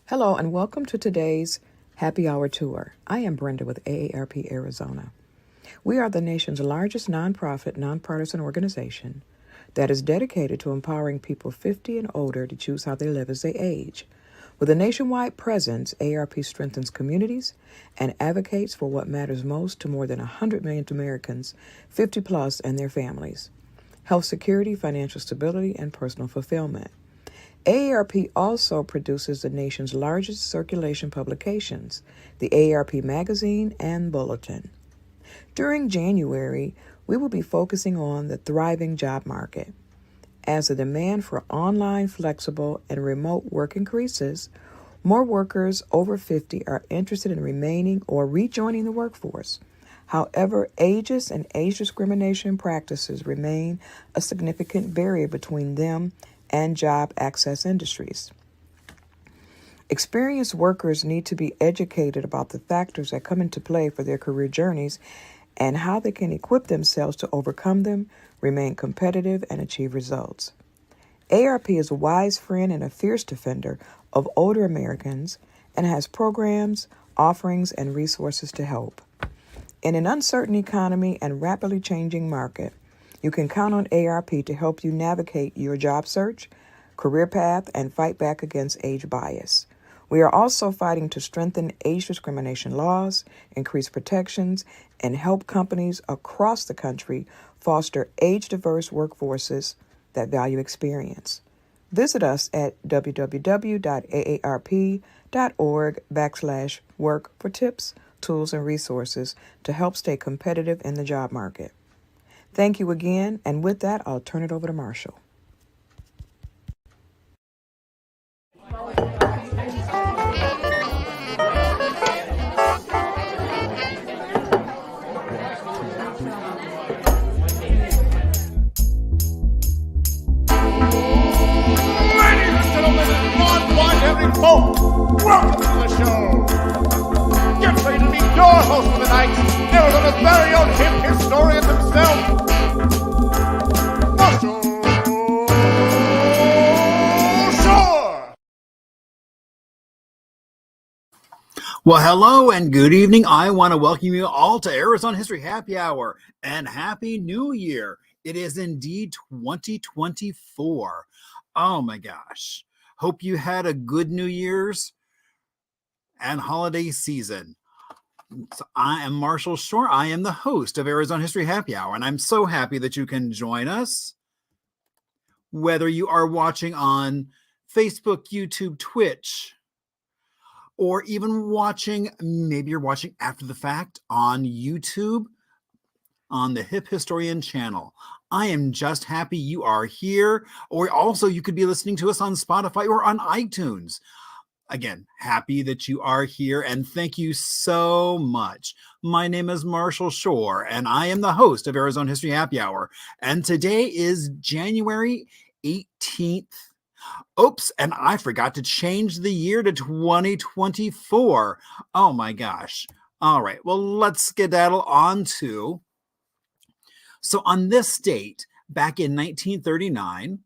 Hello and welcome to today's Happy Hour Tour. I am Brenda with AARP Arizona. We are the nation's largest nonprofit, nonpartisan organization that is dedicated to empowering people 50 and older to choose how they live as they age. With a nationwide presence, AARP strengthens communities and advocates for what matters most to more than 100 million Americans, 50 plus, and their families: health security, financial stability, and personal fulfillment. AARP also produces the nation's largest circulation publications, the AARP Magazine and Bulletin. During January, we will be focusing on the thriving job market. As the demand for online, flexible, and remote work increases, more workers over 50 are interested in remaining or rejoining the workforce. However, ageist and age discrimination practices remain a significant barrier between them and job access industries. Experienced workers need to be educated about the factors that come into play for their career journeys and how they can equip themselves to overcome them, remain competitive, and achieve results. AARP is a wise friend and a fierce defender of older Americans and has programs, offerings, and resources to help. In an uncertain economy and rapidly changing market, you can count on AARP to help you navigate your job search, career path, and fight back against age bias. We are also fighting to strengthen age discrimination laws, increase protections, and help companies across the country foster age-diverse workforces that value experience. Visit us at www.aarp.org/work for tips, tools, and resources to help stay competitive in the job market. Thank you again, and with that, I'll turn it over to Marshall. Ladies and gentlemen, non-binary folk, welcome to the show. Get ready to meet your host for the night, Arizona's very own hip historian himself, Marshall Shore. Well, hello and good evening. I want to welcome you all to Arizona History Happy Hour and Happy New Year. It is indeed 2024. Oh my gosh. Hope you had a good New Year's and holiday season. So I am Marshall Shore. I am the host of Arizona History Happy Hour, and I'm so happy that you can join us. Whether you are watching on Facebook, YouTube, Twitch, or even watching, maybe you're watching after the fact on YouTube, on the Hip Historian channel. I am just happy you are here. Or also you could be listening to us on Spotify or on iTunes. Again, happy that you are here, and thank you so much. My name is Marshall Shore, and I am the host of Arizona History Happy Hour. And today is January 18th. Oops, and I forgot to change the year to 2024. Oh my gosh. All right, well, let's skedaddle on to. So on this date, back in 1939,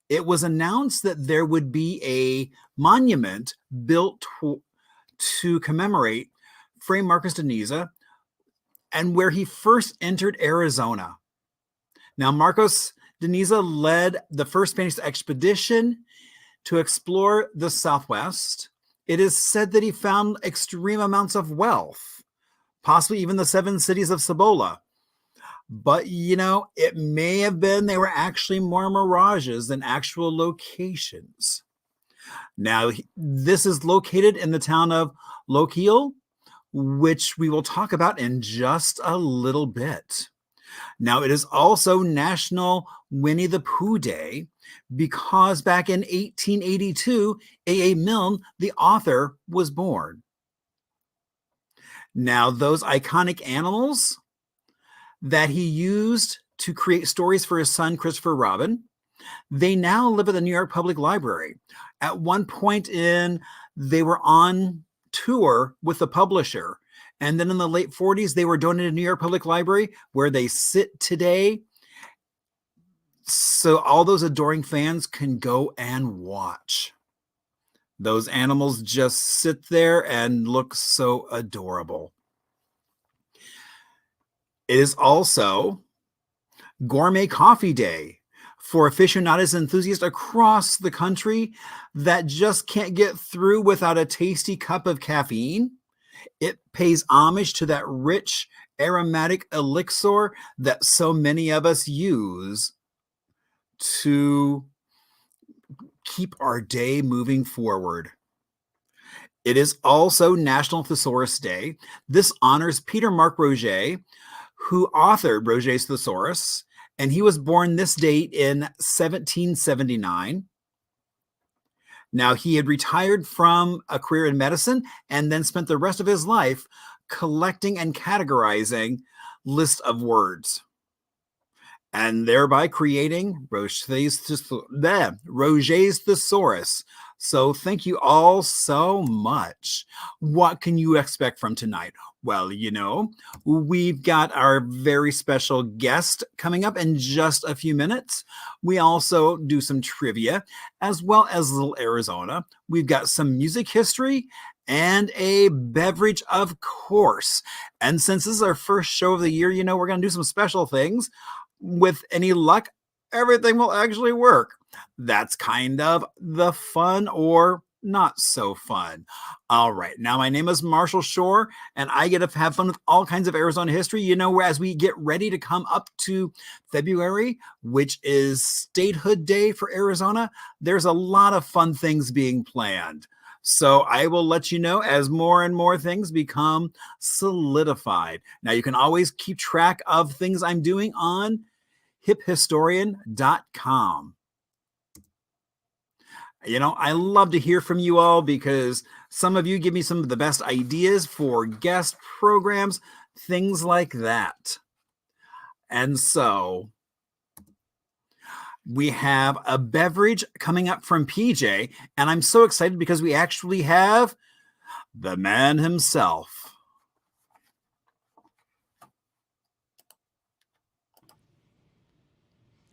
it was announced that there would be a monument built to commemorate Fray Marcos de Niza and where he first entered Arizona. Now, Marcos de Niza led the first Spanish expedition to explore the Southwest. It is said that he found extreme amounts of wealth, possibly even the 7 cities of Cibola. But, you know, it may have been they were actually more mirages than actual locations. Now, this is located in the town of Lochiel, which we will talk about in just a little bit. Now, it is also National Winnie the Pooh Day because back in 1882, A.A. Milne, the author, was born. Now, those iconic animals that he used to create stories for his son, Christopher Robin, they now live at the New York Public Library. At one point they were on tour with the publisher. And then in the late 40s, they were donated to New York Public Library, where they sit today. So all those adoring fans can go and watch. Those animals just sit there and look so adorable. It is also Gourmet Coffee Day for aficionados and enthusiasts across the country that just can't get through without a tasty cup of caffeine. It pays homage to that rich, aromatic elixir that so many of us use to keep our day moving forward. It is also National Thesaurus Day. This honors Peter Mark Roget, who authored Roget's Thesaurus, and he was born this date in 1779. Now, he had retired from a career in medicine and then spent the rest of his life collecting and categorizing lists of words, and thereby creating Roget's Thesaurus. So thank you all so much. What can you expect from tonight? Well, we've got our very special guest coming up in just a few minutes. We also do some trivia, as well as Little Arizona. We've got some music history and a beverage, of course. And since this is our first show of the year, we're going to do some special things. With any luck, everything will actually work. That's kind of the fun or not so fun. All right. Now, my name is Marshall Shore, and I get to have fun with all kinds of Arizona history. As we get ready to come up to February, which is Statehood Day for Arizona, there's a lot of fun things being planned. So I will let you know as more and more things become solidified. Now, you can always keep track of things I'm doing on hiphistorian.com. I love to hear from you all because some of you give me some of the best ideas for guest programs, things like that. And so we have a beverage coming up from PJ, and I'm so excited because we actually have the man himself.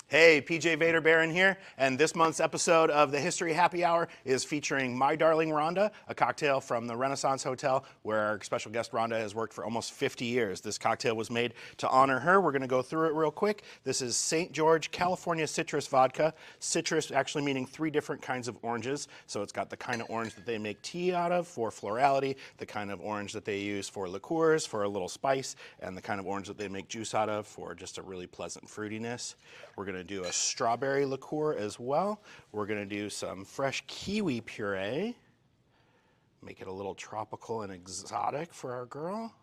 Hey, PJ Vader Baron here, and this month's episode of the History Happy Hour is featuring My Darling Rhonda, a cocktail from the Renaissance Hotel where our special guest Rhonda has worked for almost 50 years. This cocktail was made to honor her. We're going to go through it real quick. This is St. George California Citrus Vodka. Citrus actually meaning 3 different kinds of oranges. So it's got the kind of orange that they make tea out of for florality, the kind of orange that they use for liqueurs for a little spice, and the kind of orange that they make juice out of for just a really pleasant fruitiness. We're going to do a strawberry liqueur as well. We're going to do some fresh kiwi puree. Make it a little tropical and exotic for our girl.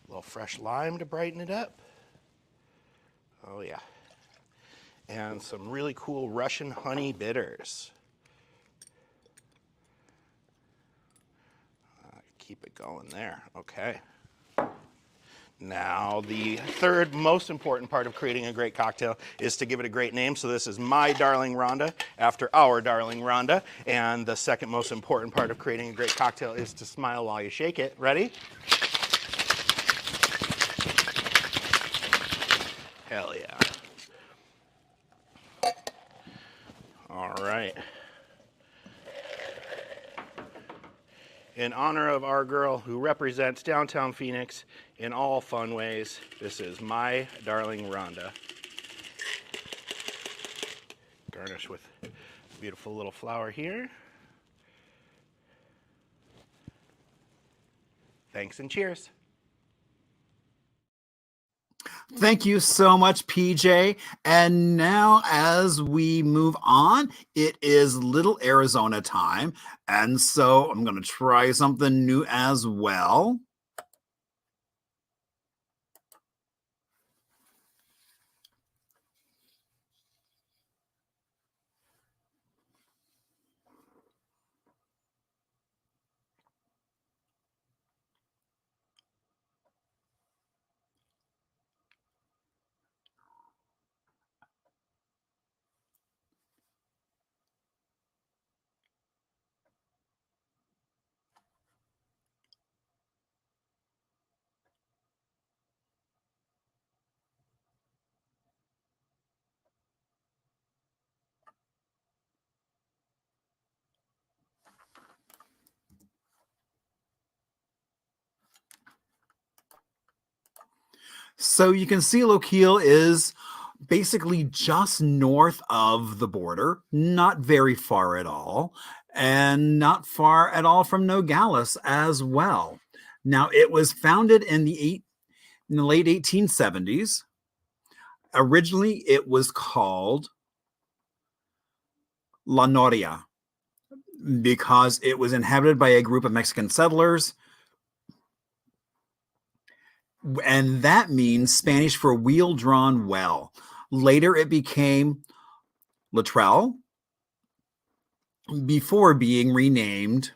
A little fresh lime to brighten it up. Oh yeah. And some really cool Russian honey bitters. Keep it going there. Okay. Now, the third most important part of creating a great cocktail is to give it a great name. So this is My Darling Rhonda, after our darling Rhonda. And the second most important part of creating a great cocktail is to smile while you shake it. Ready? Hell yeah. All right. In honor of our girl who represents downtown Phoenix in all fun ways, this is My Darling Rhonda. Garnish with a beautiful little flower here. Thanks and cheers. Thank you so much, PJ. And now, as we move on, it is Little Arizona time. And so I'm going to try something new as well. So you can see Lochiel is basically just north of the border, not very far at all, and not far at all from Nogales as well. Now, it was founded in the late 1870s. Originally, it was called La Noria because it was inhabited by a group of Mexican settlers, and that means Spanish for wheel-drawn well. Later, it became Latrell before being renamed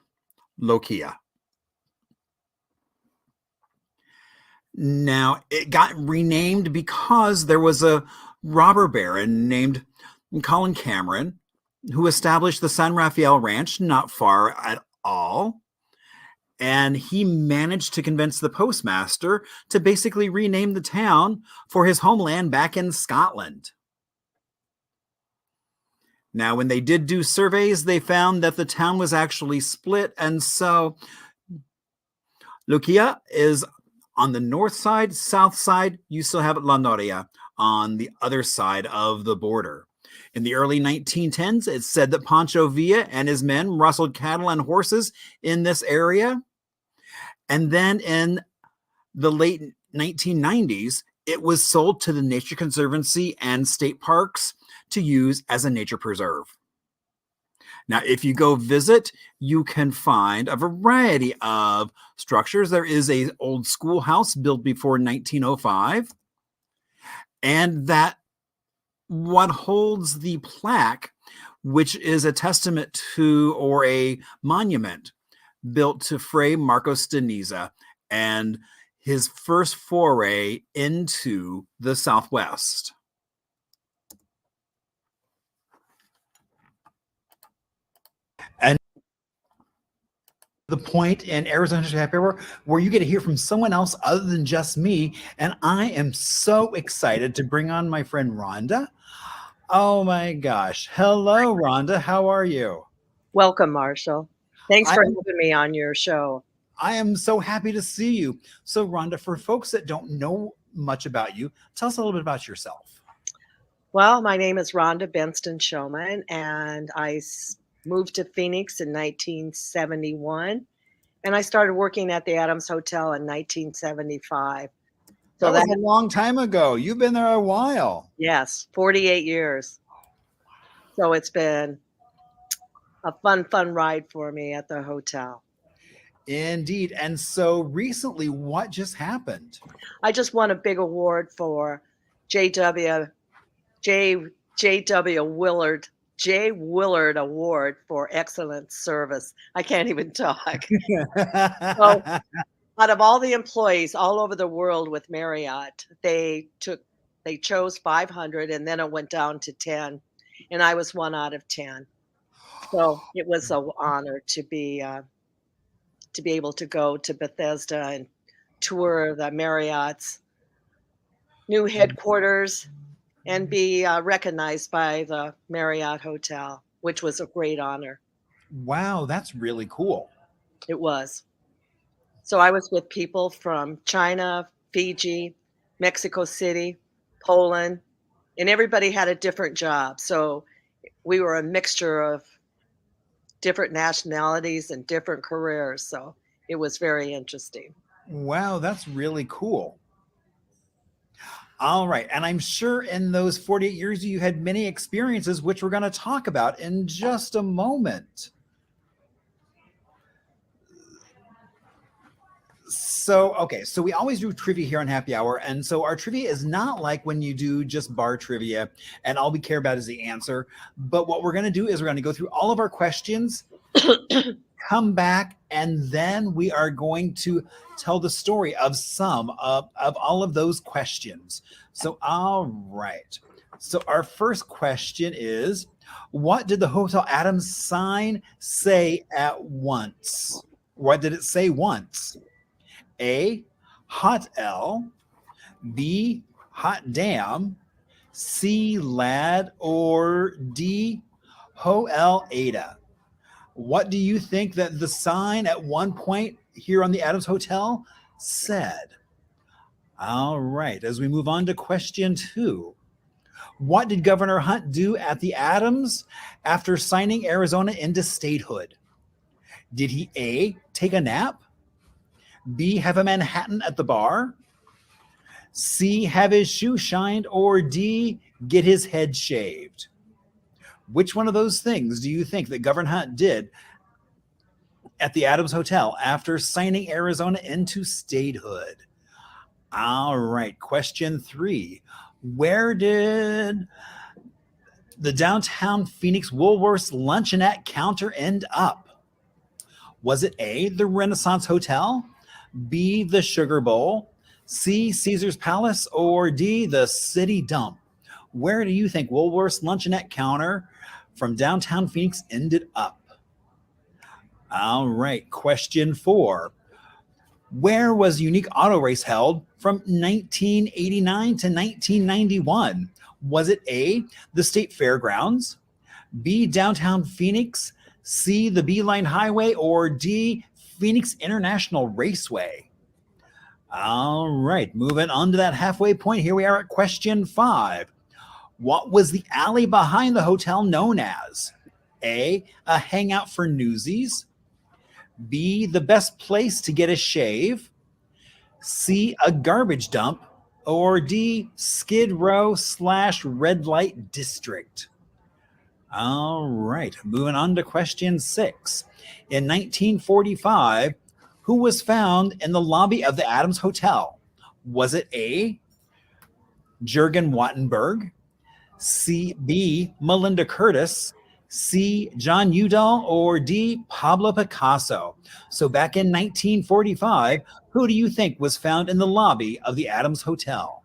Lochia. Now, it got renamed because there was a robber baron named Colin Cameron who established the San Rafael Ranch not far at all. And he managed to convince the postmaster to basically rename the town for his homeland back in Scotland. Now, when they did do surveys, they found that the town was actually split. And so Lochia is on the north side. South side, you still have La Noria on the other side of the border. In the early 1910s, it's said that Pancho Villa and his men rustled cattle and horses in this area. And then in the late 1990s, it was sold to the Nature Conservancy and state parks to use as a nature preserve. Now, if you go visit, you can find a variety of structures. There is an old schoolhouse built before 1905, and that what holds the plaque, which is a testament to or a monument built to Fray Marcos de Niza and his first foray into the Southwest. And the point in Arizona History Happy Hour where you get to hear from someone else other than just me. And I am so excited to bring on my friend Rhonda. Oh my gosh. Hello, Rhonda. How are you? Welcome, Marshall. Thanks for having me on your show. I am so happy to see you. So, Rhonda, for folks that don't know much about you, tell us a little bit about yourself. Well, my name is Rhonda Benston Showman, and I moved to Phoenix in 1971, and I started working at the Adams Hotel in 1975. So that was a long time ago. You've been there a while. Yes, 48 years. So it's been a fun ride for me at the hotel. Indeed. And so recently, what just happened? I just won a big award for J.W. Willard Award for excellent service. I can't even talk. So, out of all the employees all over the world with Marriott, they chose 500, and then it went down to 10, and I was 1 out of 10. So it was an honor to be able to go to Bethesda and tour the Marriott's new headquarters and be recognized by the Marriott Hotel, which was a great honor. Wow, that's really cool. It was. So I was with people from China, Fiji, Mexico City, Poland, and everybody had a different job. So we were a mixture of different nationalities and different careers. So it was very interesting. Wow, that's really cool. All right. And I'm sure in those 48 years, you had many experiences, which we're going to talk about in just a moment. So, okay, so we always do trivia here on Happy Hour. And so our trivia is not like when you do just bar trivia and all we care about is the answer. But what we're going to do is we're going to go through all of our questions, come back, and then we are going to tell the story of some of all of those questions. So, all right. So our first question is, what did the Hotel Adams sign say at once? What did it say once? A, hot L, B, hot damn, C, lad, or D, ho-el Ada. What do you think that the sign at one point here on the Adams Hotel said? All right. As we move on to question 2, what did Governor Hunt do at the Adams after signing Arizona into statehood? Did he A, take a nap? B, have a Manhattan at the bar? C, have his shoe shined? Or D, get his head shaved? Which one of those things do you think that Governor Hunt did at the Adams Hotel after signing Arizona into statehood? All right, question 3. Where did the downtown Phoenix Woolworths luncheonette counter end up? Was it A, the Renaissance Hotel, B, the Sugar Bowl, C, Caesar's Palace, or D, the City Dump? Where do you think Woolworths luncheonette counter from downtown Phoenix ended up? All right, question 4. Where was Unique Auto Race held from 1989 to 1991? Was it A, the State Fairgrounds, B, downtown Phoenix, C, the Beeline Highway, or D, Phoenix International Raceway? All right, moving on to that halfway point. Here we are at question 5. What was the alley behind the hotel known as? A hangout for newsies, B, the best place to get a shave, C, a garbage dump, or D, Skid Row / red light district? All right, moving on to question 6. In 1945, who was found in the lobby of the Adams Hotel? Was it A, Jurgen Wattenberg, B, Melinda Curtis, C, John Udall, or D, Pablo Picasso? So back in 1945, who do you think was found in the lobby of the Adams Hotel?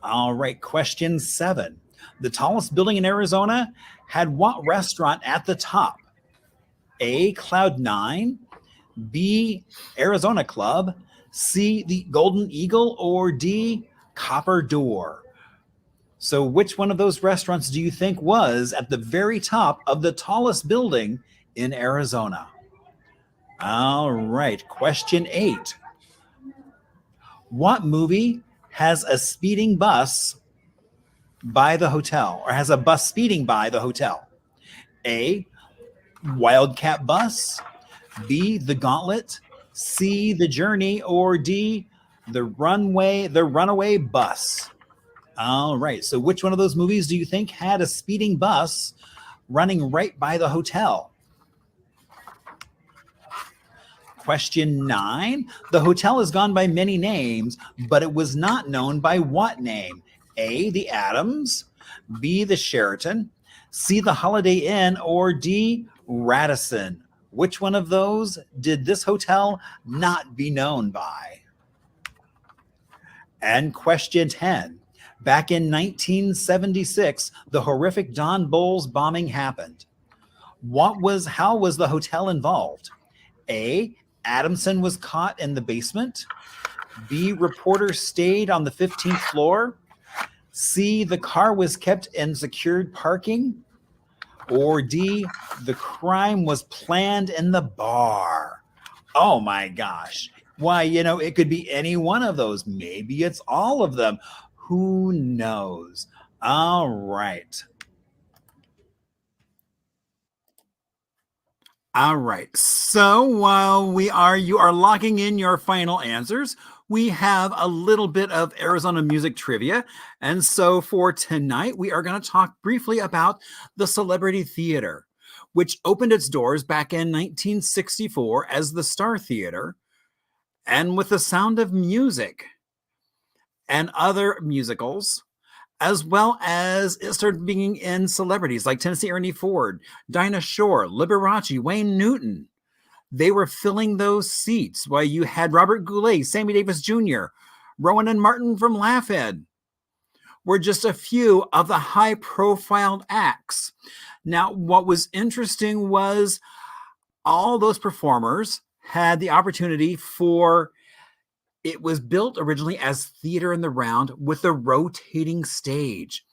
All right, question 7. The tallest building in Arizona had what restaurant at the top? A, Cloud 9, B, Arizona Club, C, the Golden Eagle, or D, Copper Door? So which one of those restaurants do you think was at the very top of the tallest building in Arizona? All right, question 8. What movie has a speeding bus by the hotel, or has a bus speeding by the hotel? A, Wildcat Bus, B, The Gauntlet, C, The Journey, or D, The Runaway Bus? All right, so which one of those movies do you think had a speeding bus running right by the hotel? Question 9. The hotel has gone by many names, but it was not known by what name? A, the Adams, B, the Sheraton, C, the Holiday Inn, or D, Radisson? Which one of those did this hotel not be known by? And question 10. Back in 1976, the horrific Don Bolles bombing happened. How was the hotel involved? A, Adamson was caught in the basement. B, reporters stayed on the 15th floor. C, the car was kept in secured parking. Or D, the crime was planned in the bar. Oh my gosh. Why, it could be any one of those. Maybe it's all of them. Who knows? All right. All right. So while you are locking in your final answers, we have a little bit of Arizona music trivia. And so for tonight, we are going to talk briefly about the Celebrity Theater, which opened its doors back in 1964 as the Star Theater, and with The Sound of Music and other musicals, as well as it started bringing in celebrities like Tennessee Ernie Ford, Dinah Shore, Liberace, Wayne Newton. They were filling those seats while you had Robert Goulet, Sammy Davis Jr., Rowan and Martin from Laugh Ed were just a few of the high-profile acts. Now, what was interesting was all those performers had the opportunity it was built originally as theater in the round with a rotating stage.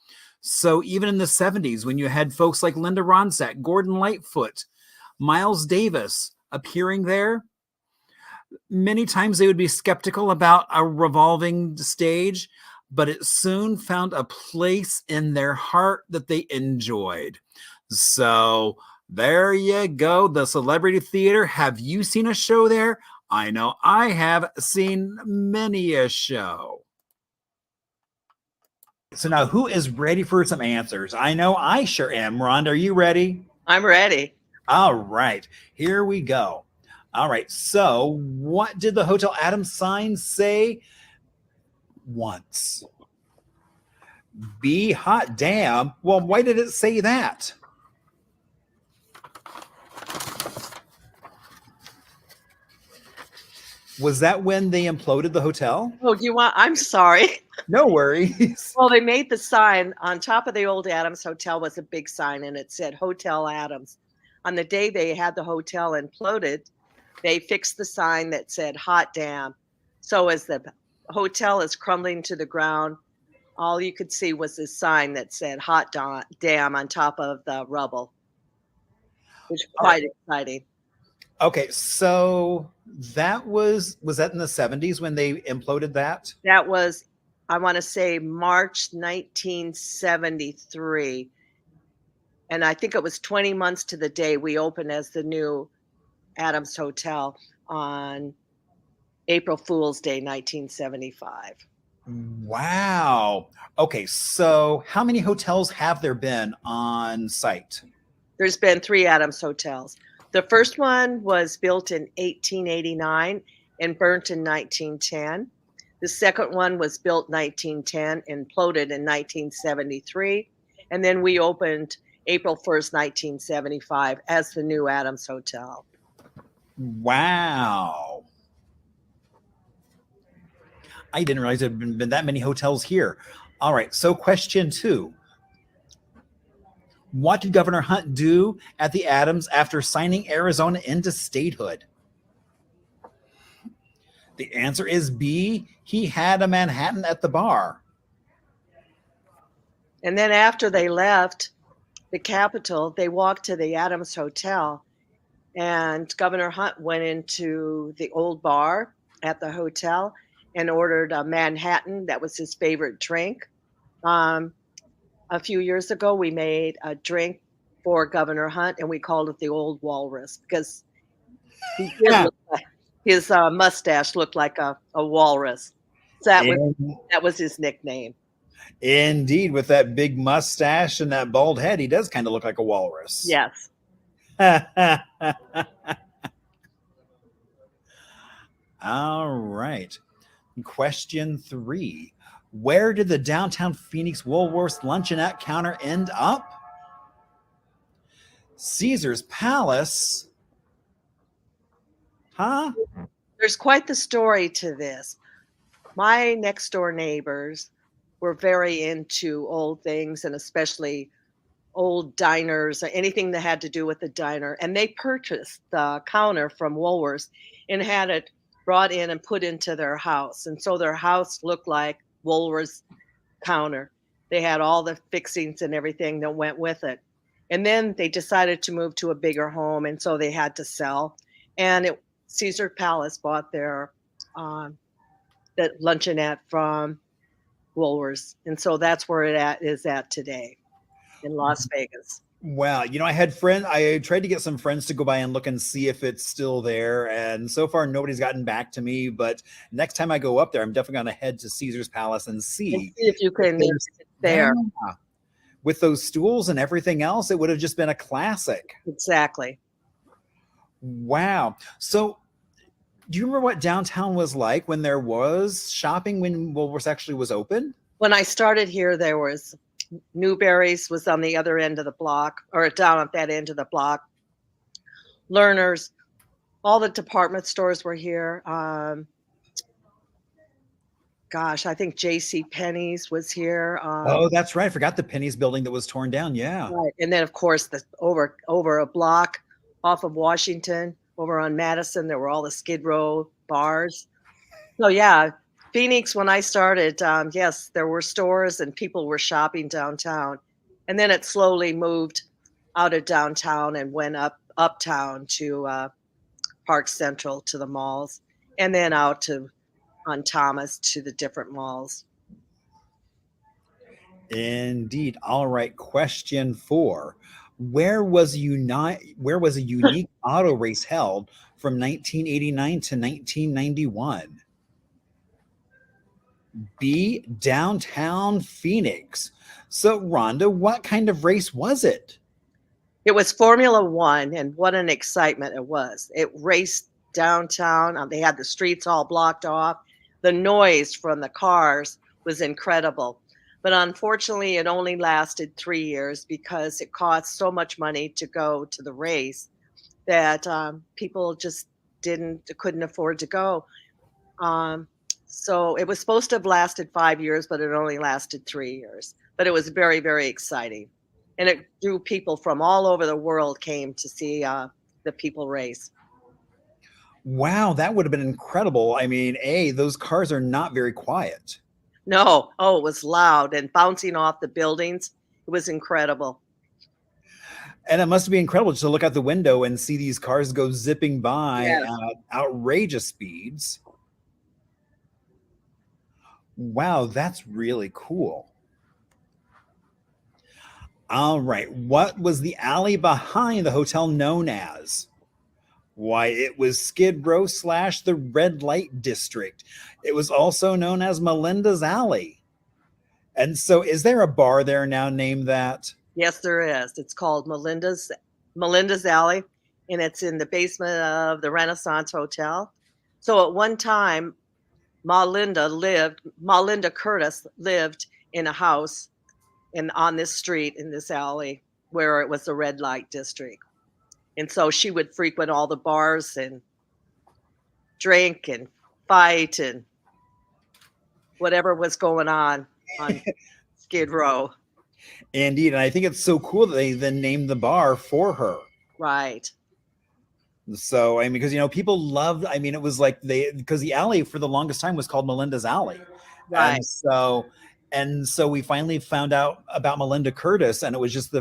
So even in the 70s, when you had folks like Linda Ronstadt, Gordon Lightfoot, Miles Davis appearing there, Many times they would be skeptical about a revolving stage, but it soon found a place in their heart that they enjoyed. So there you go, the Celebrity Theater. Have you seen a show there? I know I have seen many a show. So now who is ready for some answers? I know I sure am. Rhonda, are you ready? I'm ready. All right, here we go. All right, so what did the Hotel Adams sign say once? Be hot damn. Well, why did it say that? Was that when they imploded the hotel? Oh, I'm sorry. No worries. Well, they made the sign on top of the old Adams Hotel was a big sign, and it said Hotel Adams. On the day they had the hotel imploded, they fixed the sign that said hot damn. So as the hotel is crumbling to the ground, all you could see was this sign that said hot damn on top of the rubble, which was quite exciting. Okay, so that was that in the 70s when they imploded that? That was, I want to say, March 1973. And I think it was 20 months to the day we opened as the new Adams Hotel on April Fool's Day, 1975. Wow. Okay, so how many hotels have there been on site? There's been 3 Adams Hotels. The first one was built in 1889 and burnt in 1910. The second one was built 1910 and imploded in 1973. And then we opened April 1st, 1975 as the new Adams Hotel. Wow. I didn't realize there had been that many hotels here. All right, so question 2. What did Governor Hunt do at the Adams after signing Arizona into statehood? The answer is B. He had a Manhattan at the bar. And then after they left the Capitol, they walked to the Adams Hotel, and Governor Hunt went into the old bar at the hotel and ordered a Manhattan. That was his favorite drink. A few years ago, we made a drink for Governor Hunt, and we called it the Old Walrus because he did look like, his mustache looked like a walrus. So that was his nickname. Indeed, with that big mustache and that bald head, he does kind of look like a walrus. Yes. All right. Question 3. Where did the downtown Phoenix Woolworths luncheonette counter end up? Caesar's Palace. Huh? There's quite the story to this. My next door neighbors were very into old things, and especially old diners, or anything that had to do with the diner. And they purchased the counter from Woolworths and had it brought in and put into their house. And so their house looked like Woolworths counter. They had all the fixings and everything that went with it. And then they decided to move to a bigger home, and so they had to sell. And Caesar Palace bought their that luncheonette from Woolworths, and so that's where it is at today in Las Vegas. Wow. I tried to get some friends to go by and look and see if it's still there. And so far, nobody's gotten back to me. But next time I go up there, I'm definitely going to head to Caesar's Palace and see if you can get there. Yeah. With those stools and everything else, it would have just been a classic. Exactly. Wow. So do you remember what downtown was like when there was shopping, when Woolworths actually was open? When I started here, there was Newberry's was on the other end of the block, or down at that end of the block. Lerner's, all the department stores were here. I think J.C. Penney's was here. Oh, that's right. I forgot the Penney's building that was torn down. Yeah. Right. And then, of course, over a block off of Washington, over on Madison, there were all the Skid Row bars. So, yeah, Phoenix, when I started, yes, there were stores and people were shopping downtown. And then it slowly moved out of downtown and went uptown to Park Central, to the malls. and then out to on Thomas to the different malls. Indeed. All right. Question 4. Where was a unique auto race held from 1989 to 1991? B. Downtown Phoenix. So, Rhonda, what kind of race was it? It was Formula One, and what an excitement it was. It raced downtown. They had the streets all blocked off. The noise from the cars was incredible. But unfortunately, it only lasted 3 years because it cost so much money to go to the race that people just couldn't afford to go. Um, so it was supposed to have lasted 5 years, but it only lasted 3 years. But it was very, very exciting. And it drew people from all over the world came to see the people race. Wow, that would have been incredible. I mean, those cars are not very quiet. No, oh, it was loud and bouncing off the buildings. It was incredible. And it must be incredible to look out the window and see these cars go zipping by Yes. at outrageous speeds. Wow, that's really cool. All right. What was the alley behind the hotel known as? Why, it was Skid Row / the Red Light District. It was also known as Melinda's Alley. And so, is there a bar there now named that? Yes, there is. It's called Melinda's Alley, and it's in the basement of the Renaissance Hotel. So at one time, Melinda Curtis lived in a house on this street in this alley where it was the red light district. And so she would frequent all the bars and drink and fight and whatever was going on Skid Row. Indeed. And I think it's so cool that they then named the bar for her. Right. So, I mean, because, people loved, it was like because the alley for the longest time was called Melinda's Alley. Right. And so we finally found out about Melinda Curtis, and it was just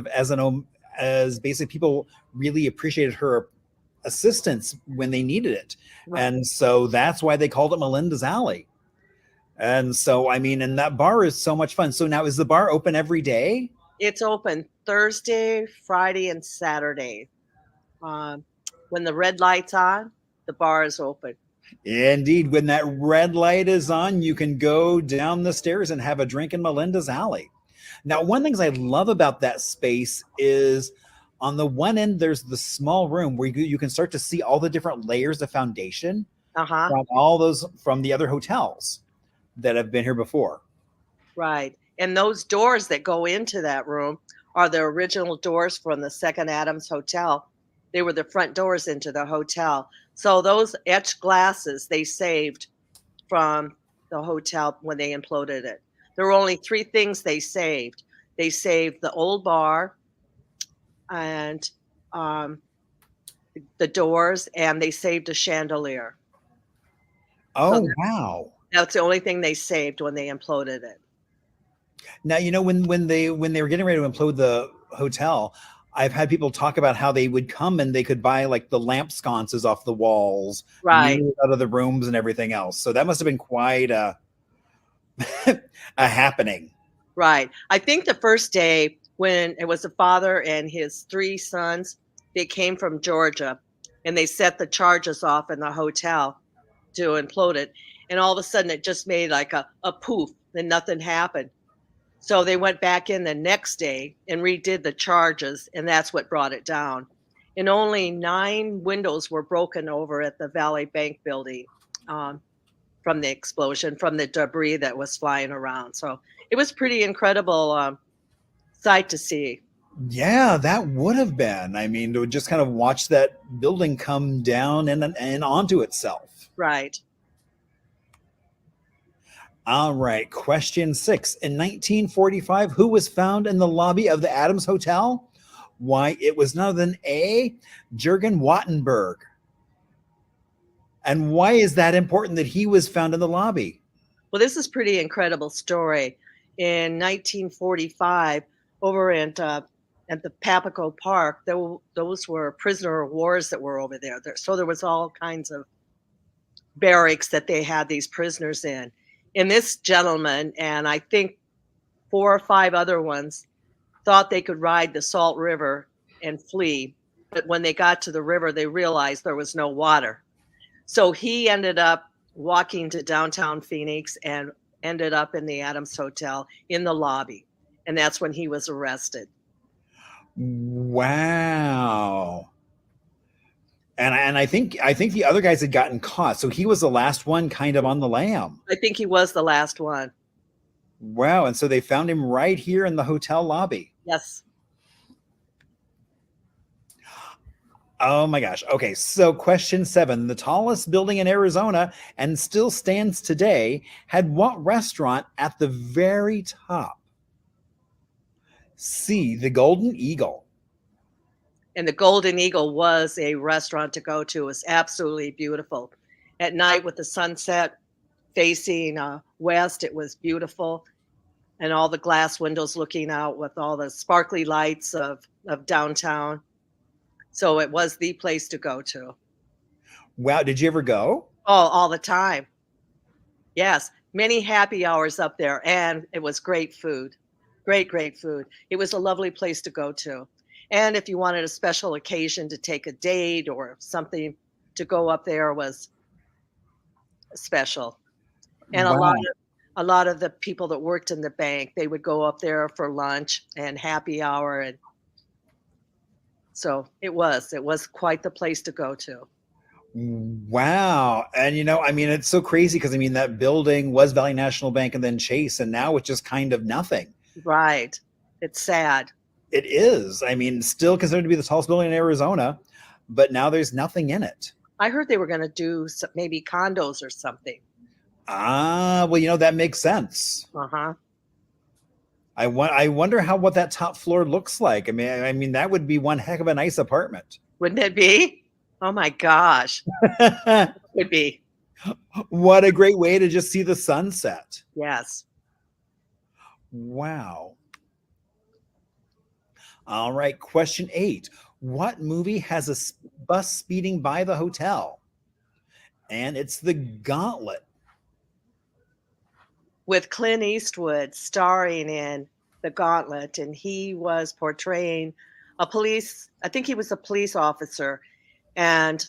as basically people really appreciated her assistance when they needed it. Right. And so that's why they called it Melinda's Alley. And so, and that bar is so much fun. So now, is the bar open every day? It's open Thursday, Friday, and Saturday. When the red light's on, the bar is open. Indeed. When that red light is on, you can go down the stairs and have a drink in Melinda's Alley. Now, one of the things I love about that space is on the one end, there's the small room where you can start to see all the different layers of foundation from the other hotels that have been here before. Right. And those doors that go into that room are the original doors from the Second Adams Hotel. They were the front doors into the hotel. So those etched glasses they saved from the hotel when they imploded it. There were only 3 things they saved. They saved the old bar and the doors, and they saved a chandelier. Oh, wow. That's the only thing they saved when they imploded it. Now, when they were getting ready to implode the hotel, I've had people talk about how they would come and they could buy like the lamp sconces off the walls, right, out of the rooms and everything else. So that must have been quite a happening. Right. I think the first day when it was the father and his 3 sons, they came from Georgia and they set the charges off in the hotel to implode it. And all of a sudden it just made like a poof and nothing happened. So they went back in the next day and redid the charges, and that's what brought it down. And only 9 windows were broken over at the Valley Bank building from the explosion, from the debris that was flying around. So it was pretty incredible sight to see. Yeah, that would have been. To just kind of watch that building come down and onto itself. Right. All right. Question 6. In 1945, who was found in the lobby of the Adams Hotel? Why, it was none other than A, Jurgen Wattenberg. And why is that important that he was found in the lobby? Well, this is a pretty incredible story. In 1945, over at the Papago Park, those were prisoner of wars that were over there. So there was all kinds of barracks that they had these prisoners in. And this gentleman, and I think 4 or 5 other ones, thought they could ride the Salt River and flee. But when they got to the river, they realized there was no water. So he ended up walking to downtown Phoenix and ended up in the Adams Hotel in the lobby. And that's when he was arrested. Wow. And I think the other guys had gotten caught. So he was the last one kind of on the lam. I think he was the last one. Wow. And so they found him right here in the hotel lobby. Yes. Oh my gosh. Okay. So question 7, the tallest building in Arizona and still stands today had what restaurant at the very top? C, the Golden Eagle. And the Golden Eagle was a restaurant to go to. It was absolutely beautiful. At night with the sunset facing west, it was beautiful. And all the glass windows looking out with all the sparkly lights of downtown. So it was the place to go to. Wow. Did you ever go? Oh, all the time. Yes. Many happy hours up there. And it was great food. Great food. It was a lovely place to go to. And if you wanted a special occasion to take a date or something to go up there was special. And Wow. a lot of the people that worked in the bank, they would go up there for lunch and happy hour. And so it was quite the place to go to. Wow. And it's so crazy because that building was Valley National Bank and then Chase, and now it's just kind of nothing. Right. It's sad. It is. Still considered to be the tallest building in Arizona, but now there's nothing in it. I heard they were going to do maybe condos or something. Well, that makes sense. Uh-huh. I wonder what that top floor looks like. That would be one heck of a nice apartment. Wouldn't it be? Oh my gosh. Would be. What a great way to just see the sunset. Yes. Wow. All right. Question 8. What movie has a bus speeding by the hotel? And it's The Gauntlet. With Clint Eastwood starring in The Gauntlet, and he was portraying I think he was a police officer, and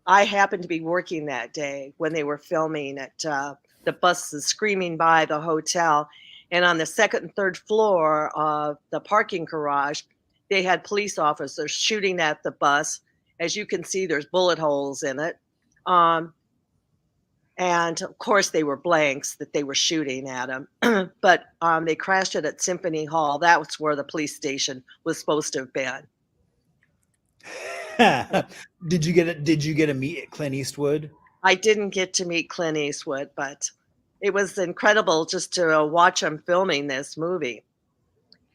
I happened to be working that day when they were filming it. The bus is screaming by the hotel, and on the second and third floor of the parking garage, they had police officers shooting at the bus. As you can see, there's bullet holes in it. And of course, they were blanks that they were shooting at him. But they crashed it at Symphony Hall. That was where the police station was supposed to have been. Did you get to meet Clint Eastwood? I didn't get to meet Clint Eastwood, but it was incredible just to watch him filming this movie.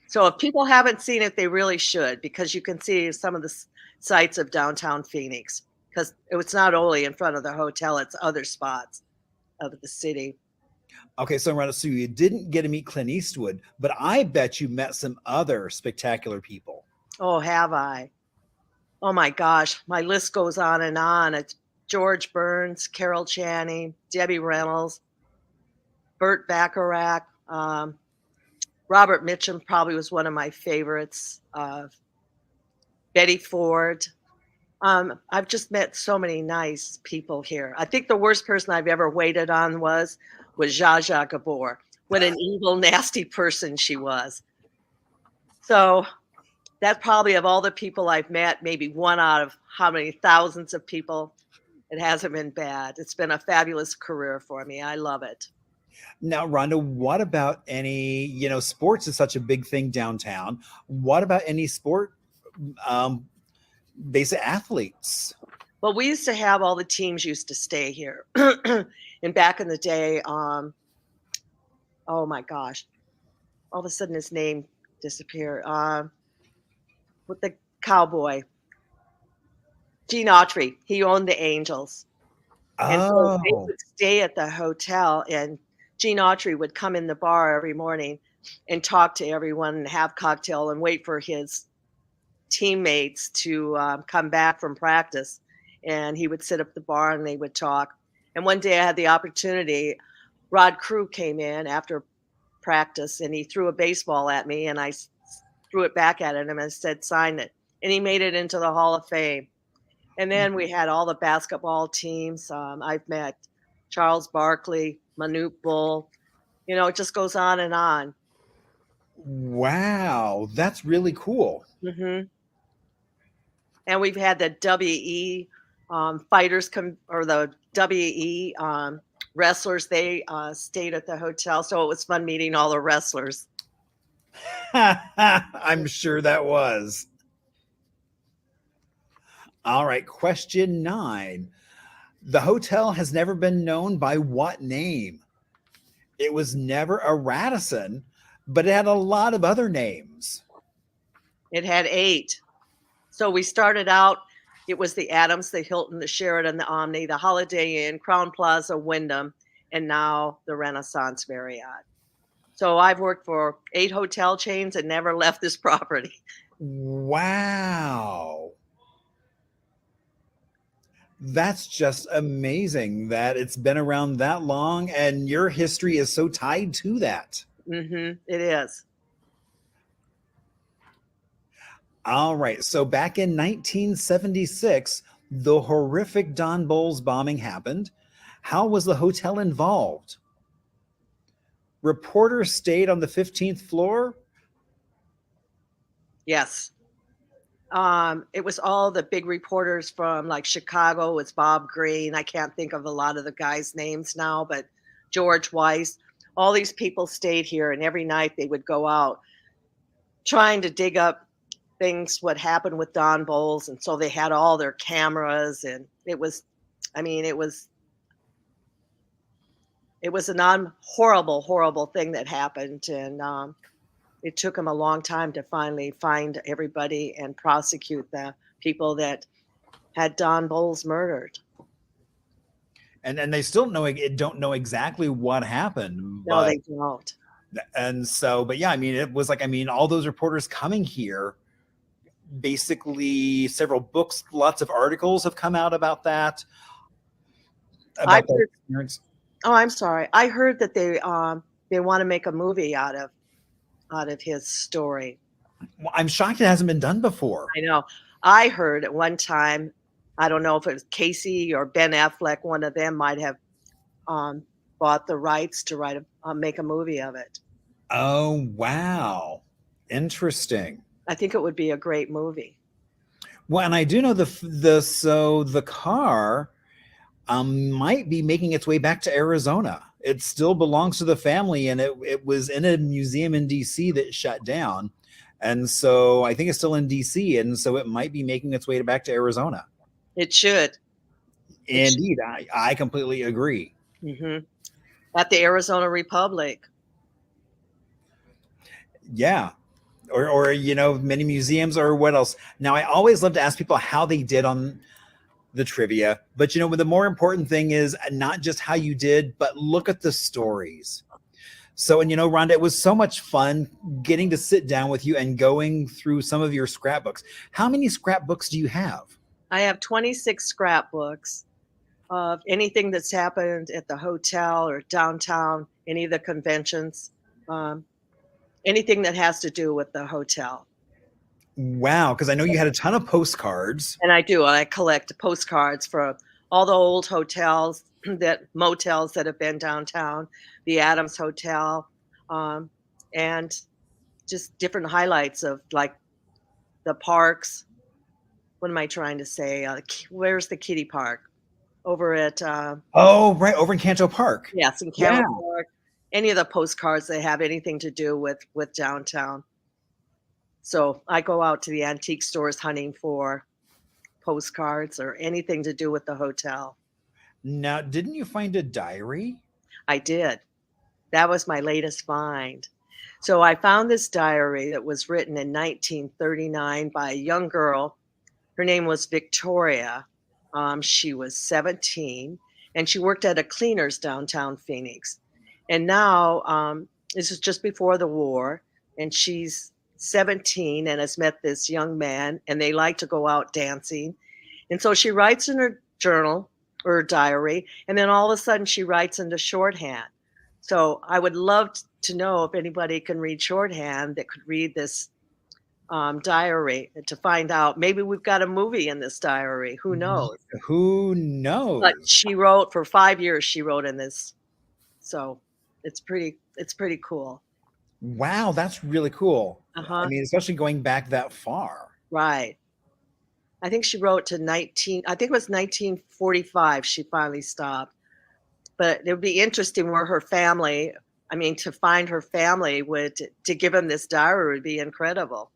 So if people haven't seen it, they really should, because you can see some of the sights of downtown Phoenix. Because it's not only in front of the hotel, it's other spots of the city. Okay, so Rhonda, so you didn't get to meet Clint Eastwood, but I bet you met some other spectacular people. Oh, have I? Oh my gosh, my list goes on and on. It's George Burns, Carol Channing, Debbie Reynolds, Burt Bacharach, Robert Mitchum probably was one of my favorites. Betty Ford. I've just met so many nice people here. I think the worst person I've ever waited on was Zsa Zsa Gabor. What an evil, nasty person she was. So that probably, of all the people I've met, maybe one out of how many thousands of people, it hasn't been bad. It's been a fabulous career for me. I love it. Now, Rhonda, what about any, sports is such a big thing downtown. What about any sport basic athletes? Well, we used to have all the teams used to stay here. And back in the day, oh my gosh, all of a sudden his name disappeared. With the cowboy, Gene Autry, he owned the Angels. And so they would stay at the hotel, and Gene Autry would come in the bar every morning and talk to everyone and have cocktail and wait for his teammates to come back from practice. And he would sit up the bar and they would talk. And one day I had the opportunity, Rod Crew came in after practice and he threw a baseball at me and I threw it back at him and said, sign it. And he made it into the Hall of Fame. And then we had all the basketball teams. I've met Charles Barkley, Manute Bull. You know, it just goes on and on. Wow, that's really cool. Mm-hmm. And we've had the WE fighters or the WE wrestlers. They stayed at the hotel, so it was fun meeting all the wrestlers. I'm sure that was. All right, question 9. The hotel has never been known by what name? It was never a Radisson, but it had a lot of other names. It had 8. So we started out, it was the Adams, the Hilton, the Sheraton, the Omni, the Holiday Inn, Crown Plaza, Wyndham, and now the Renaissance Marriott. So I've worked for 8 hotel chains and never left this property. Wow. That's just amazing that it's been around that long and your history is so tied to that. Mm-hmm. It is. All right. So back in 1976, the horrific Don Bolles bombing happened. How was the hotel involved? Reporters stayed on the 15th floor? Yes. It was all the big reporters from like Chicago. It's Bob Green. I can't think of a lot of the guys' names now, but George Weiss. All these people stayed here, and every night they would go out trying to dig up things, what happened with Don Bolles. And so they had all their cameras, and it was a horrible, horrible thing that happened. And it took them a long time to finally find everybody and prosecute the people that had Don Bolles murdered. And they still don't know exactly what happened. No, they don't. And so, but yeah, I mean, it was like, I mean, all those reporters coming here, basically several books, lots of articles have come out about that. About that experience. Oh, I'm sorry. I heard that they want to make a movie out of his story. Well, I'm shocked it hasn't been done before. I know. I heard at one time, I don't know if it was Casey or Ben Affleck, one of them might have bought the rights to make a movie of it. Oh, wow. Interesting. I think it would be a great movie. Well, and I do know the car might be making its way back to Arizona. It still belongs to the family, and it was in a museum in DC that shut down. And so I think it's still in DC, and so it might be making its way back to Arizona. It should. Indeed, I completely agree. Mm-hmm. At the Arizona Republic. Yeah. Or you know, many museums, or what else. Now, I always love to ask people how they did on the trivia, but you know, the more important thing is not just how you did, but look at the stories. So, and you know, Rhonda, it was so much fun getting to sit down with you and going through some of your scrapbooks. How many scrapbooks do you have? I have 26 scrapbooks of anything that's happened at the hotel or downtown, any of the conventions, anything that has to do with the hotel. Wow, because I know you had a ton of postcards. And I do. I collect postcards for all the old hotels, motels that have been downtown, the Adams Hotel, and just different highlights of like the parks. What am I trying to say? Where's the kiddie park? Over at oh, right, over in Canto Park. Yes, in Canto Park. Any of the postcards that have anything to do with downtown. So I go out to the antique stores hunting for postcards or anything to do with the hotel. Now, didn't you find a diary? I did. That was my latest find. So I found this diary that was written in 1939 by a young girl. Her name was Victoria. She was 17, and she worked at a cleaner's downtown Phoenix. And now, this is just before the war, and she's 17 and has met this young man, and they like to go out dancing. And so she writes in her journal or diary, and then all of a sudden she writes into shorthand. So I would love to know if anybody can read shorthand that could read this diary to find out. Maybe we've got a movie in this diary. Who knows? Who But knows? she wrote for 5 years. She wrote in this, so it's pretty cool. Wow, that's really cool. Uh I huh. mean, especially going back that far. Right. I think she wrote to 19. I think it was 1945. She finally stopped. But it would be interesting where her family. I mean, to find her family would to give him this diary would be incredible.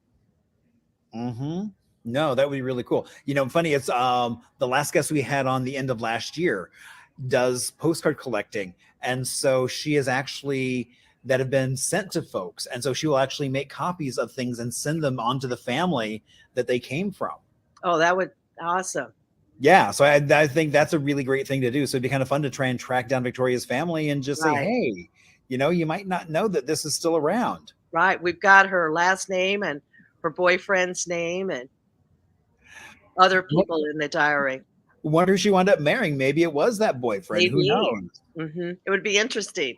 Mm-hmm. No, that would be really cool. You know, funny, it's the last guest we had on the end of last year does postcard collecting. And so she is actually that have been sent to folks. And so she will actually make copies of things and send them on to the family that they came from. Oh, that would awesome. Yeah, so I think that's a really great thing to do. So it'd be kind of fun to try and track down Victoria's family and just say, Right. hey, you know, you might not know that this is still around. Right. We've got her last name and her boyfriend's name and other people in the diary. Wonder who she wound up marrying. Maybe it was that boyfriend. Who Maybe. knows? It would be interesting.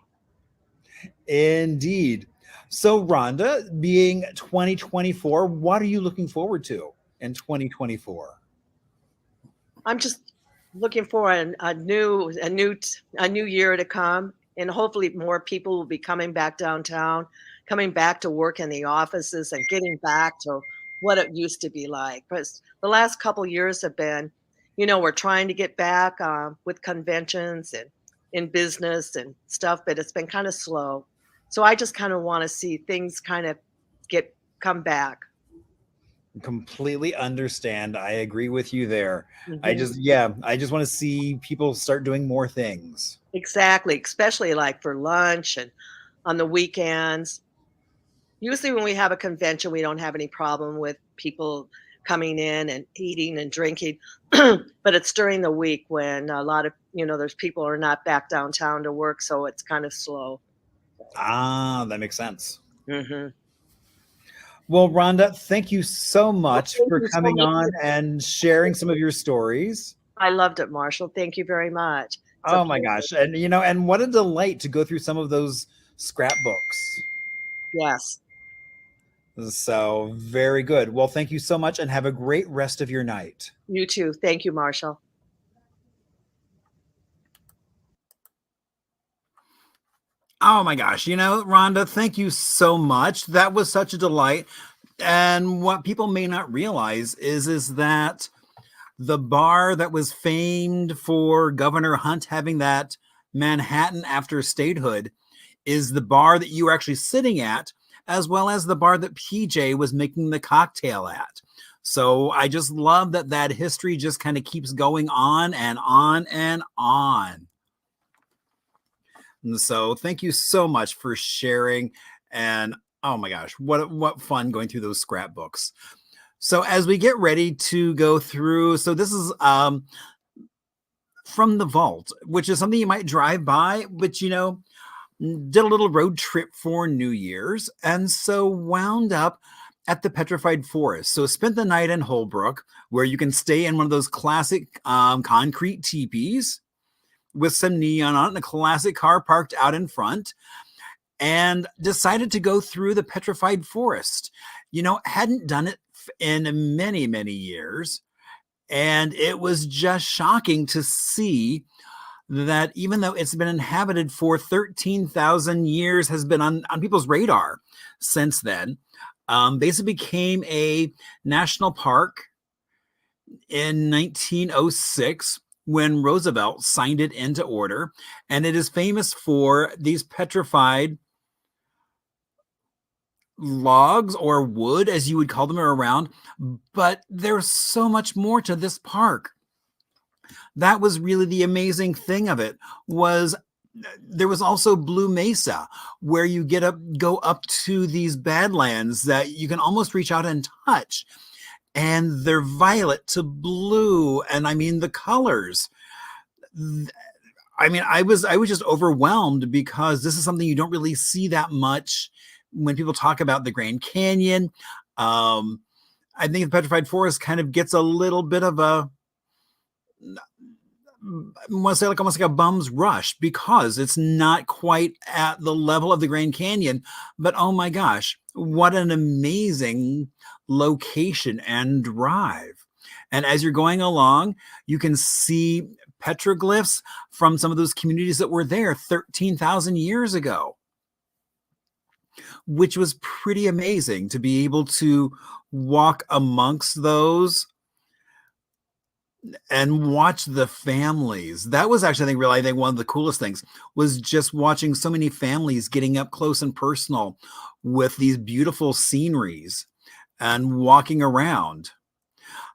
Indeed. So, Rhonda, being 2024, what are you looking forward to in 2024? I'm just looking for a new year to come, and hopefully more people will be coming back downtown, coming back to work in the offices, and getting back to what it used to be like. Because the last couple years have been, we're trying to get back with conventions and in business and stuff, but it's been kind of slow. So I just kind of want to see things kind of come back. Completely understand. I agree with you there. I Mhm. just want to see people start doing more things. Exactly, especially like for lunch and on the weekends. Usually when we have a convention, we don't have any problem with people coming in and eating and drinking. But it's during the week when a lot of, there's people are not back downtown to work, so it's kind of slow. Ah, that makes sense. Hmm. Well, Rhonda, thank you so Well, much thank for you so coming much. on and sharing some of your stories. I loved it, Marshall. Thank you very much. It's a Oh my pleasure. gosh. And and what a delight to go through some of those scrapbooks. Yes. So very good. Well, thank you so much and have a great rest of your night. You too. Thank you, Marshall. Oh my gosh. Rhonda, thank you so much. That was such a delight. And what people may not realize is that the bar that was famed for Governor Hunt having that Manhattan after statehood is the bar that you were actually sitting at, as well as the bar that PJ was making the cocktail at. So I just love that history just kind of keeps going on and on and on. And so thank you so much for sharing. And oh my gosh, what fun going through those scrapbooks. So as we get ready to go through, so this is from the vault, which is something you might drive by, but did a little road trip for New Year's, and so wound up at the Petrified Forest. So spent the night in Holbrook, where you can stay in one of those classic concrete teepees with some neon on it and a classic car parked out in front, and decided to go through the Petrified Forest. Hadn't done it in many, many years. And it was just shocking to see that even though it's been inhabited for 13,000 years, has been on people's radar since then, basically became a national park in 1906 when Roosevelt signed it into order. And it is famous for these petrified logs or wood, as you would call them, around, but there's so much more to this park. That was really the amazing thing of it. There was also Blue Mesa, where you go up to these badlands that you can almost reach out and touch, and they're violet to blue, and I mean the colors. I mean, I was just overwhelmed, because this is something you don't really see that much when people talk about the Grand Canyon. I think the Petrified Forest kind of gets a little bit of a want to say like almost like a bum's rush, because it's not quite at the level of the Grand Canyon, but oh my gosh, what an amazing location and drive. And as you're going along, you can see petroglyphs from some of those communities that were there 13,000 years ago, which was pretty amazing to be able to walk amongst those and watch the families. That was actually, I think one of the coolest things was just watching so many families getting up close and personal with these beautiful sceneries and walking around.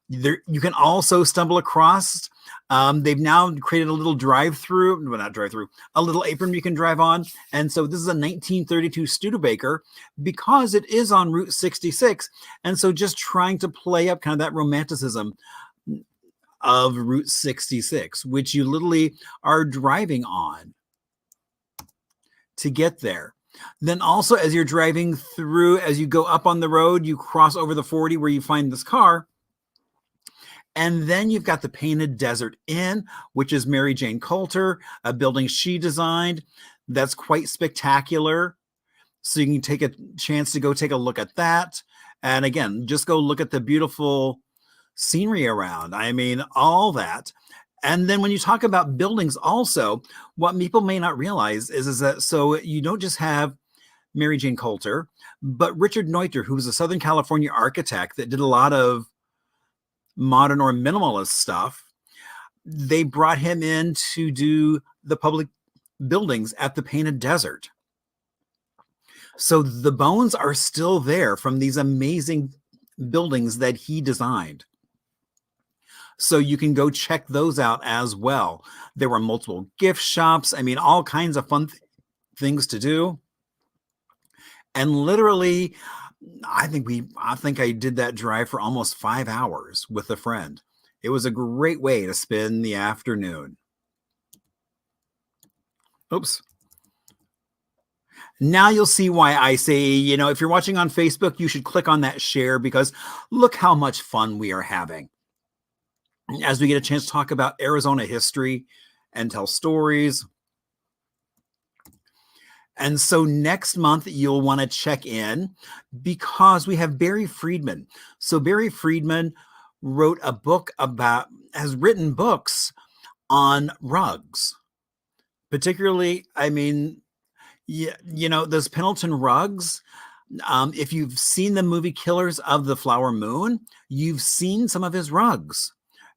There, you can also stumble across, they've now created a little drive-through, well, not drive-through, a little apron you can drive on. And so this is a 1932 Studebaker because it is on Route 66. And so just trying to play up kind of that romanticism of Route 66, which you literally are driving on to get there. Then also, as you're driving through, as you go up on the road, you cross over the 40 where you find this car. And then you've got the Painted Desert Inn, which is Mary Jane Coulter, a building she designed that's quite spectacular. So you can take a chance to go take a look at that. And again, just go look at the beautiful scenery around. I mean, all that. And then when you talk about buildings also, what people may not realize is that, so you don't just have Mary Jane Coulter, but Richard Neuter, who was a Southern California architect that did a lot of modern or minimalist stuff. They brought him in to do the public buildings at the Painted Desert. So the bones are still there from these amazing buildings that he designed. So you can go check those out as well. There were multiple gift shops. I mean, all kinds of fun things to do. And literally, I think I did that drive for almost 5 hours with a friend. It was a great way to spend the afternoon. Oops. Now you'll see why I say, you know, if you're watching on Facebook, you should click on that share, because look how much fun we are having as we get a chance to talk about Arizona history and tell stories. And so next month, you'll want to check in because we have Barry Friedman. So Barry Friedman wrote a book has written books on rugs. Particularly, I mean, you know, those Pendleton rugs. If you've seen the movie Killers of the Flower Moon, you've seen some of his rugs.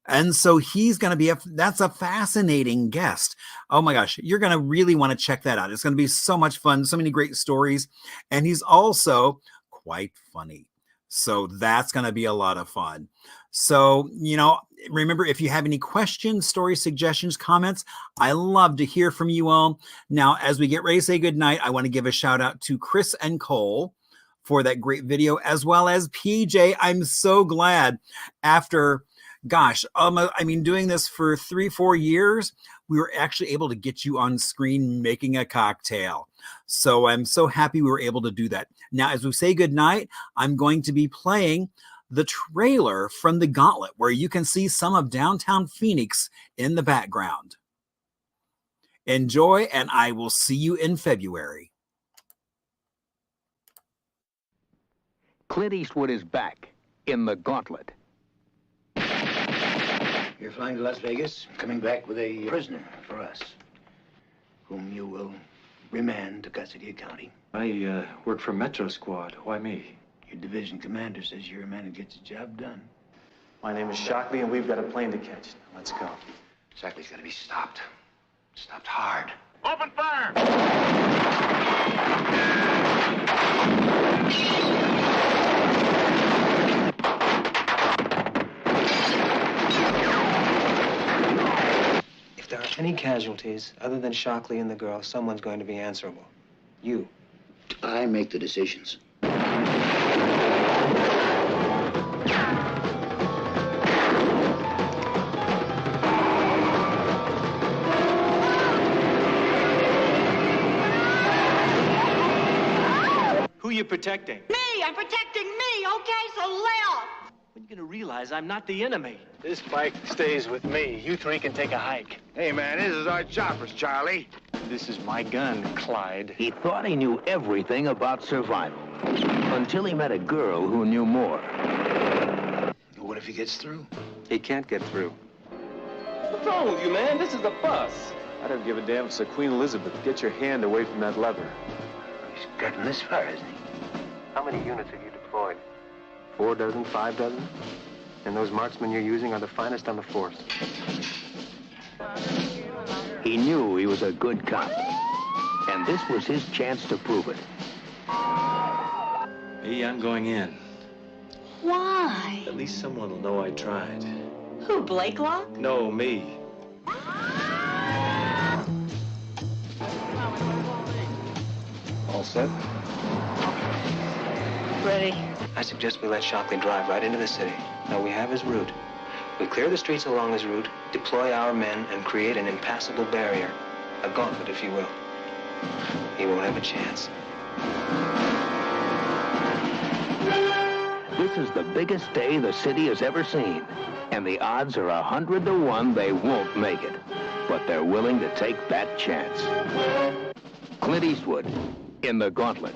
And so he's going to be that's a fascinating guest. Oh my gosh, you're going to really want to check that out. It's going to be so much fun, so many great stories. And he's also quite funny. So that's going to be a lot of fun. So, you know, remember, if you have any questions, stories, suggestions, comments, I love to hear from you all. Now, as we get ready to say goodnight, I want to give a shout out to Chris and Cole for that great video, as well as PJ. I'm so glad after... Gosh, I mean, doing this for 3-4 years, we were actually able to get you on screen making a cocktail. So I'm so happy we were able to do that. Now, as we say goodnight, I'm going to be playing the trailer from The Gauntlet, where you can see some of downtown Phoenix in the background. Enjoy, and I will see you in February. Clint Eastwood is back in The Gauntlet. You're flying to Las Vegas, coming back with a prisoner for us, whom you will remand to Cascadia County. I work for Metro Squad. Why me? Your division commander says you're a man who gets the job done. My name is Shockley, and we've got a plane to catch. Let's go. Shockley's got to be stopped. Stopped hard. Open fire! If there are any casualties other than Shockley and the girl, someone's going to be answerable. You. I make the decisions. Who you protecting? Me! I'm protecting me, okay? So lay off! When are you gonna realize I'm not the enemy? This bike stays with me. You three can take a hike. Hey, man, this is our choppers, Charlie. This is my gun, Clyde. He thought he knew everything about survival until he met a girl who knew more. What if he gets through? He can't get through. What's wrong with you, man? This is a bus. I don't give a damn if it's a Queen Elizabeth. Get your hand away from that lever. He's gotten this far, hasn't he? How many units have you deployed? 4 dozen, 5 dozen? And those marksmen you're using are the finest on the force. He knew he was a good cop, and this was his chance to prove it. Me, I'm going in. Why? At least someone will know I tried. Who, Blakelock? No, me. All set? Ready. I suggest we let Shockley drive right into the city. Now we have his route. We clear the streets along his route, deploy our men, and create an impassable barrier. A gauntlet, if you will. He won't have a chance. This is the biggest day the city has ever seen, and the odds are 100 to 1 they won't make it. But they're willing to take that chance. Clint Eastwood in The Gauntlet.